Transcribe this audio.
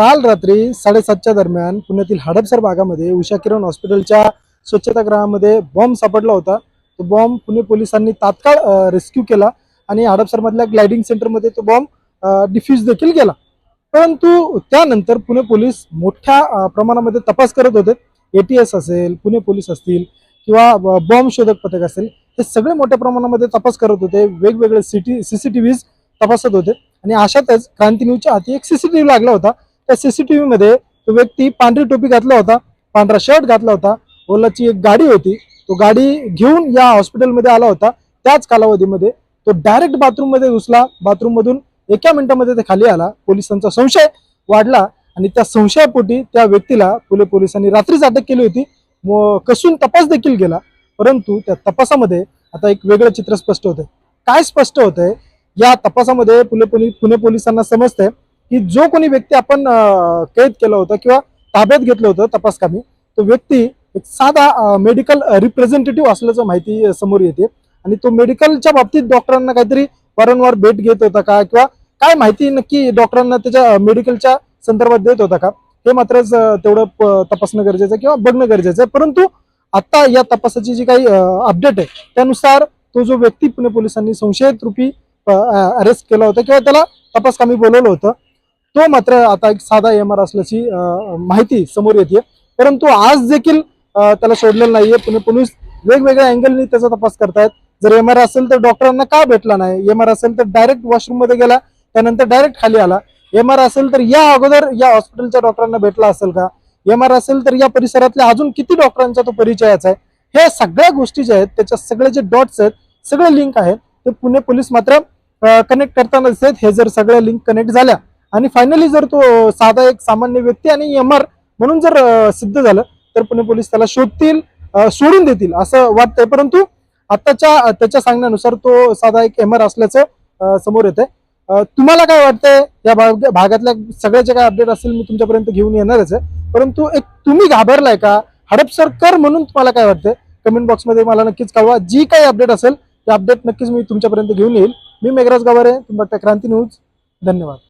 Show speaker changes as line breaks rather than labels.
काल रात्री 7:30च्या दरम्यान पुण्यातील हडपसर भागामध्ये उषा किरण हॉस्पिटलच्या स्वच्छतागृहामध्ये बॉम्ब सापडला होता। तो बॉम्ब पुणे पोलिसांनी तात्काळ रेस्क्यू केला आणि हडपसर मधल्या ग्लायडिंग सेंटरमध्ये तो बॉम्ब डिफ्यूज देखील केला। परंतु त्यानंतर पुणे पोलीस मोठ्या प्रमाणामध्ये तपास करत होते। एटीएस असेल, पुणे पोलीस असतील किंवा बॉम्ब शोधक पथक असेल, हे सगळे मोठ्या प्रमाणामध्ये तपास करत होते। वेगवेगळे सीसीटीव्ही तपासत होते आणि अशातच क्रांती न्यूजच्या हाती एक सीसीटीव्ही लागला होता। त्या सीसीटीव्ही मध्ये तो व्यक्ती पांढरी टोपी घातला होता, पांढरा शर्ट घातला होता, ओलाची एक गाडी होती, तो गाडी घेऊन या हॉस्पिटलमध्ये आला होता। त्याच कालावधीमध्ये तो डायरेक्ट बाथरूम मध्ये घुसला, बाथरूम मधून एका मिनिटामध्ये ते खाली आला। पोलिसांचा संशय वाढला आणि त्या संशयापोटी त्या व्यक्तीला पुणे पोलिसांनी रात्रीच अटक केली होती। कसून तपास देखील केला, परंतु त्या तपासामध्ये आता एक वेगळं चित्र स्पष्ट होतंय। काय स्पष्ट होतंय, या तपासामध्ये पुणे पोलिसांना समजतंय की जो कोणी व्यक्ती आपण कैद केला होता किंवा ताब्यात घेतलं होतं तपासकामी, तो व्यक्ती एक साधा मेडिकल रिप्रेझेंटेटिव्ह असल्याचं माहिती समोर येते आणि तो मेडिकलच्या बाबतीत डॉक्टरांना काहीतरी वारंवार भेट घेत होता का किंवा काय माहिती नक्की डॉक्टरांना त्याच्या मेडिकलच्या संदर्भात देत होता का, हे मात्र तेवढं तपासणं गरजेचं आहे किंवा बघणं गरजेचं आहे। परंतु आता या तपासाची जी काही अपडेट आहे त्यानुसार तो जो व्यक्ती पुणे पोलिसांनी संशयित रूपी अरेस्ट केला होता किंवा त्याला तपासकामी बोलवलं होतं, तो मात्र आता एक साधा एमआर असल्याची माहिती समोर येते। परंतु आज देखील त्याला सोडलेलं नाहीये। पुणे पोलीस वेगवेगळ्या अँगलनी त्याचा तपास करतायत। जर एमआर असेल तर डॉक्टरांना का भेटला नाही, एमआर असेल तर डायरेक्ट वॉशरूम मध्ये गेला त्यानंतर डायरेक्ट खाली आला, एमआर असेल तर या अगोदर या हॉस्पिटलच्या डॉक्टरांना भेटला असेल का, एमआर असेल तर या परिसरातल्या अजून किती डॉक्टरांचा तो परिचयाचा आहे, हे सगळ्या गोष्टी ज्या आहेत त्याच्या सगळे जे डॉट्स आहेत, सगळे लिंक आहेत, ते पुणे पोलीस मात्र कनेक्ट करताना दिसत। हे जर सगळ्या लिंक कनेक्ट झाल्या आणि फायनली जर तो साधा एक सामान्य व्यक्ती आणि एमआर म्हणून जर सिद्ध झालं तर पुणे पोलीस त्याला शोधतील, सोडून देतील असं वाटतंय। परंतु आताच्या त्याच्या सांगण्यानुसार तो साधा एक एमआर असल्याचं समोर येतंय। तुम्हाला काय वाटतंय, या भागातल्या सगळ्या जे काय अपडेट असेल मी तुमच्यापर्यंत घेऊन येणारच आहे, परंतु एक तुम्ही घाबरलाय का, हडपसरकर म्हणून तुम्हाला काय वाटतंय कमेंट बॉक्समध्ये मला नक्कीच कळवा। जी काही अपडेट असेल ते अपडेट नक्कीच मी तुमच्यापर्यंत घेऊन येईल। मी मेघराज गावारे, तुम्ही बघता क्रांती न्यूज। धन्यवाद।